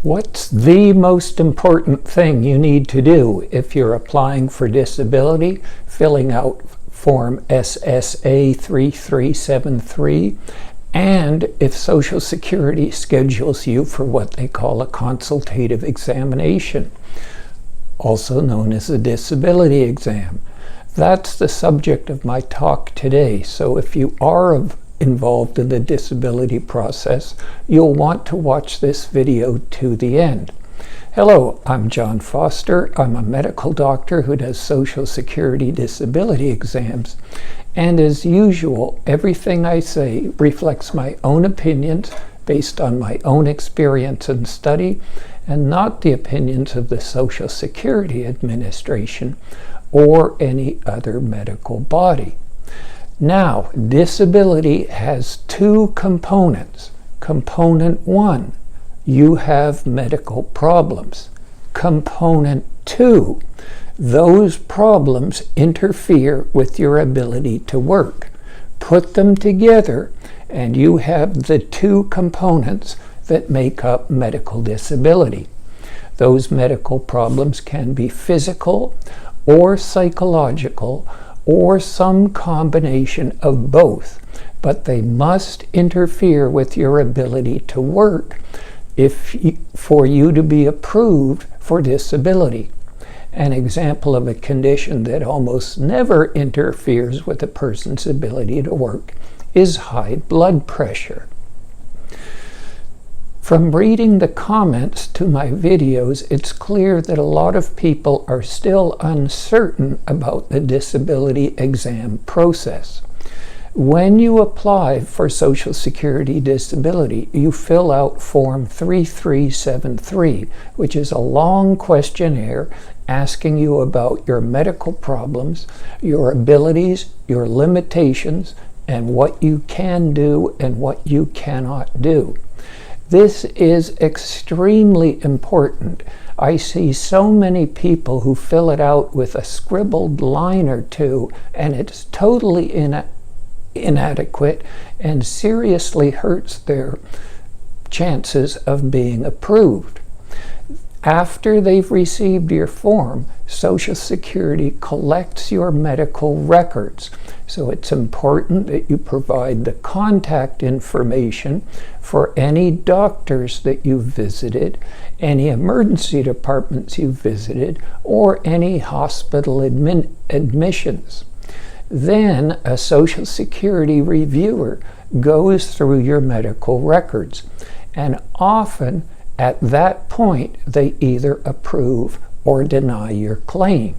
What's the most important thing you need to do if you're applying for disability, filling out Form SSA 3373, and if Social Security schedules you for what they call a consultative examination, also known as a disability exam? That's the subject of my talk today. So if you are involved in the disability process, you'll want to watch this video to the end. Hello, I'm John Foster. I'm a medical doctor who does Social Security disability exams. And as usual, everything I say reflects my own opinions based on my own experience and study, and not the opinions of the Social Security Administration or any other medical body. Now, disability has two components. Component one, you have medical problems. Component two, those problems interfere with your ability to work. Put them together and you have the two components that make up medical disability. Those medical problems can be physical or psychological, or some combination of both, but they must interfere with your ability to work for you to be approved for disability. An example of a condition that almost never interferes with a person's ability to work is high blood pressure. From reading the comments to my videos, it's clear that a lot of people are still uncertain about the disability exam process. When you apply for Social Security disability, you fill out Form 3373, which is a long questionnaire asking you about your medical problems, your abilities, your limitations, and what you can do and what you cannot do. This is extremely important. I see so many people who fill it out with a scribbled line or two, and it's totally inadequate and seriously hurts their chances of being approved. After they've received your form, Social Security collects your medical records. So it's important that you provide the contact information for any doctors that you've visited, any emergency departments you've visited, or any hospital admissions. Then a Social Security reviewer goes through your medical records, and often at that point they either approve or deny your claim.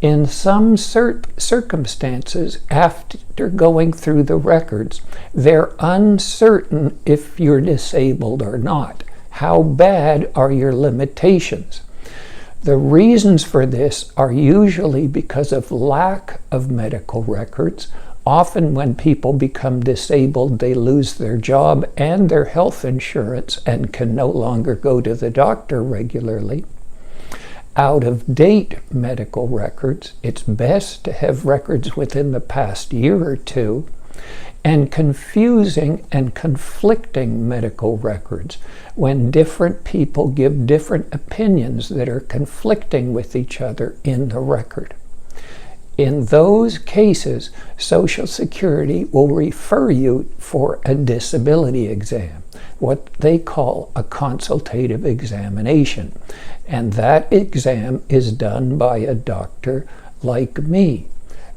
In some circumstances, after going through the records, they're uncertain if you're disabled or not. How bad are your limitations? The reasons for this are usually because of lack of medical records. Often when people become disabled, they lose their job and their health insurance and can no longer go to the doctor regularly. Out-of-date medical records, it's best to have records within the past year or two, and confusing and conflicting medical records when different people give different opinions that are conflicting with each other in the record. In those cases, Social Security will refer you for a disability exam, what they call a consultative examination. And that exam is done by a doctor like me.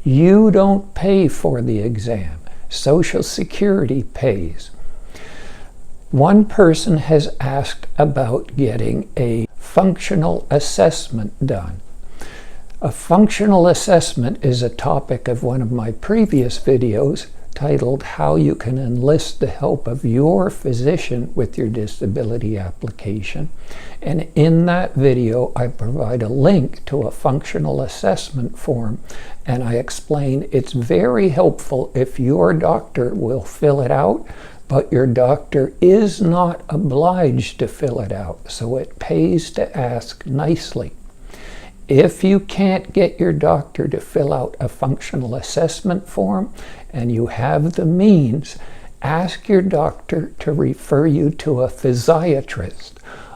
You don't pay for the exam. Social Security pays. One person has asked about getting a functional assessment done. A functional assessment is a topic of one of my previous videos titled How You Can Enlist the Help of Your Physician with Your Disability Application. And in that video, I provide a link to a functional assessment form, and I explain it's very helpful if your doctor will fill it out, but your doctor is not obliged to fill it out, so it pays to ask nicely. If you can't get your doctor to fill out a functional assessment form and you have the means, ask your doctor to refer you to a physiatrist.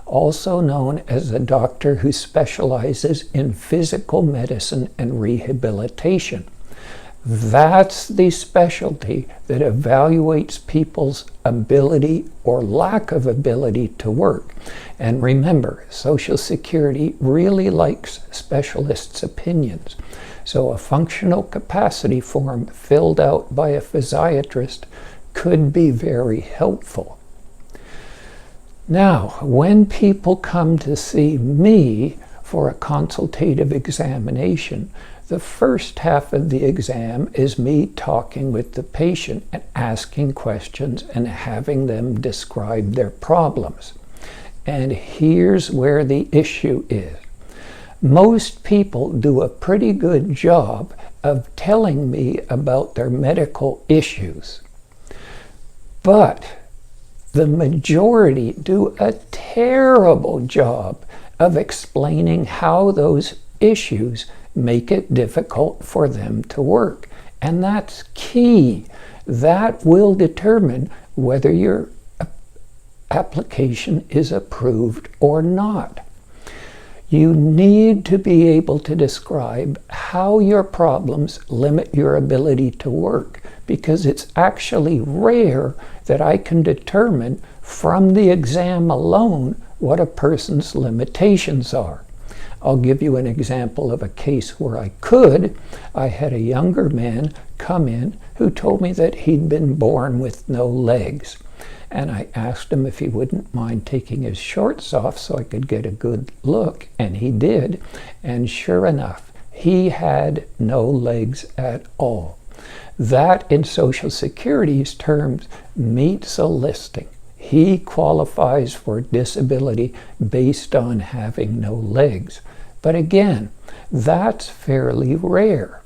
also known as a doctor who specializes in physical medicine and rehabilitation. That's the specialty that evaluates people's ability or lack of ability to work. And remember, Social Security really likes specialists' opinions. So a functional capacity form filled out by a physiatrist could be very helpful. Now, when people come to see me for a consultative examination, the first half of the exam is me talking with the patient and asking questions and having them describe their problems. And here's where the issue is. Most people do a pretty good job of telling me about their medical issues, but the majority do a terrible job of explaining how those issues make it difficult for them to work. And that's key. That will determine whether your application is approved or not. You need to be able to describe how your problems limit your ability to work, because it's actually rare that I can determine from the exam alone what a person's limitations are. I'll give you an example of a case where I could. I had a younger man come in who told me that he'd been born with no legs. And I asked him if he wouldn't mind taking his shorts off so I could get a good look, and he did. And sure enough, he had no legs at all. That, in Social Security's terms, meets a listing. He qualifies for disability based on having no legs. But again, that's fairly rare.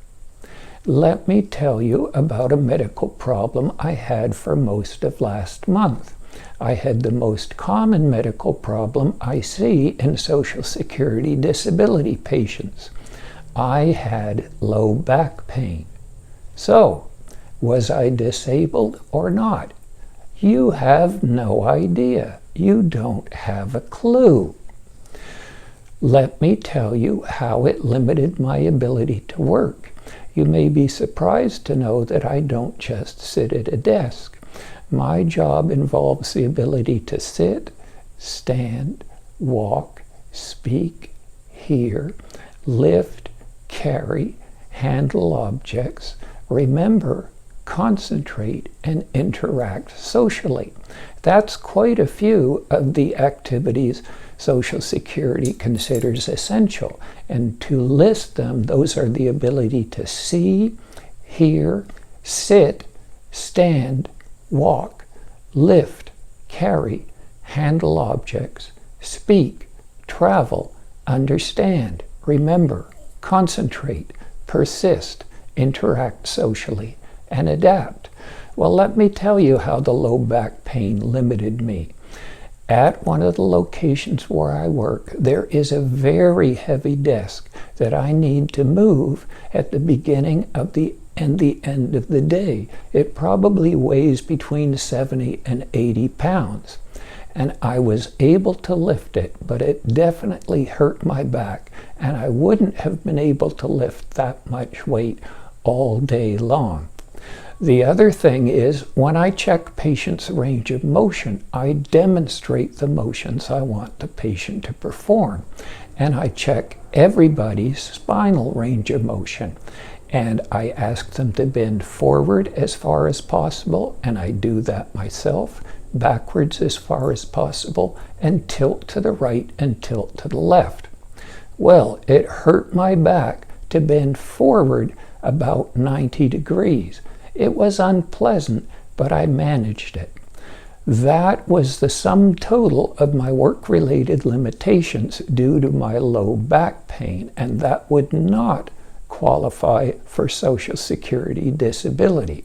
Let me tell you about a medical problem I had for most of last month. I had the most common medical problem I see in Social Security disability patients. I had low back pain. So, was I disabled or not? You have no idea. You don't have a clue. Let me tell you how it limited my ability to work. You may be surprised to know that I don't just sit at a desk. My job involves the ability to sit, stand, walk, speak, hear, lift, carry, handle objects, remember, concentrate, and interact socially. That's quite a few of the activities Social Security considers essential. And to list them, those are the ability to see, hear, sit, stand, walk, lift, carry, handle objects, speak, travel, understand, remember, concentrate, persist, interact socially, and adapt. Well, let me tell you how the low back pain limited me. At one of the locations where I work, there is a very heavy desk that I need to move at the beginning of the end of the day. It probably weighs between 70 and 80 pounds. And I was able to lift it, but it definitely hurt my back, and I wouldn't have been able to lift that much weight all day long. The other thing is, when I check patients' range of motion, I demonstrate the motions I want the patient to perform. And I check everybody's spinal range of motion. And I ask them to bend forward as far as possible, and I do that myself, backwards as far as possible, and tilt to the right and tilt to the left. Well, it hurt my back to bend forward about 90 degrees. It was unpleasant, but I managed it. That was the sum total of my work-related limitations due to my low back pain, and that would not qualify for Social Security disability.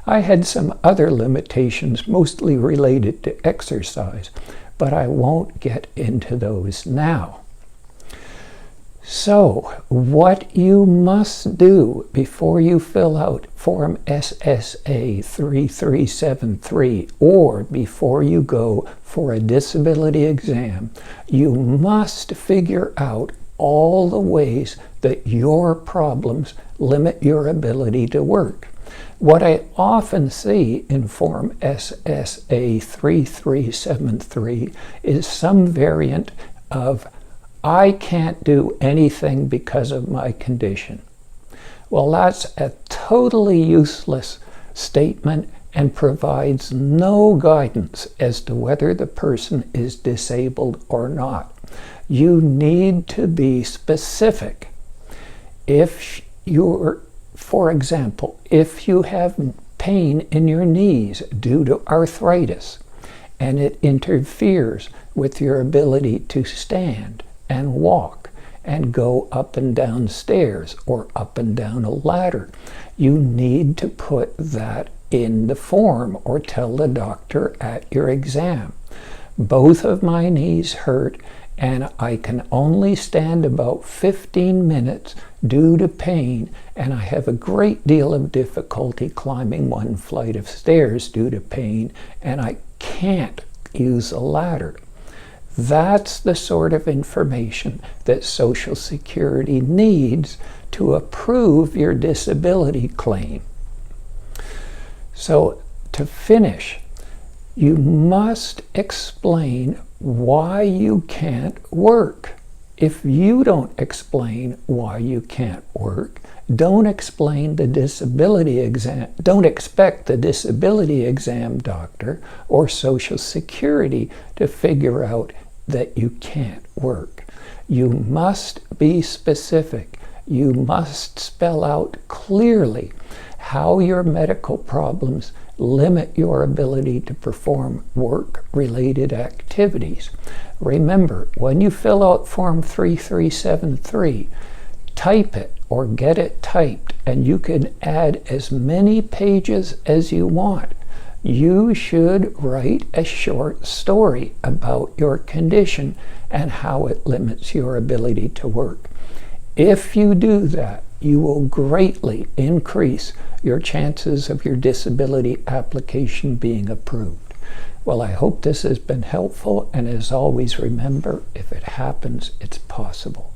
I had some other limitations, mostly related to exercise, but I won't get into those now. So, what you must do before you fill out Form SSA 3373 or before you go for a disability exam, you must figure out all the ways that your problems limit your ability to work. What I often see in Form SSA 3373 is some variant of "I can't do anything because of my condition." Well, that's a totally useless statement and provides no guidance as to whether the person is disabled or not. You need to be specific. If you're, for example, if you have pain in your knees due to arthritis and it interferes with your ability to stand and walk and go up and down stairs or up and down a ladder, you need to put that in the form or tell the doctor at your exam. Both of my knees hurt and I can only stand about 15 minutes due to pain, and I have a great deal of difficulty climbing one flight of stairs due to pain, and I can't use a ladder. That's the sort of information that Social Security needs to approve your disability claim. So, to finish, you must explain why you can't work. If you don't explain why you can't work, don't explain the disability exam, don't expect the disability exam doctor or Social Security to figure out that you can't work. You must be specific. You must spell out clearly how your medical problems limit your ability to perform work-related activities. Remember, when you fill out Form 3373, type it or get it typed, and you can add as many pages as you want. You should write a short story about your condition and how it limits your ability to work. If you do that, you will greatly increase your chances of your disability application being approved. Well, I hope this has been helpful, and as always, remember, if it happens, it's possible.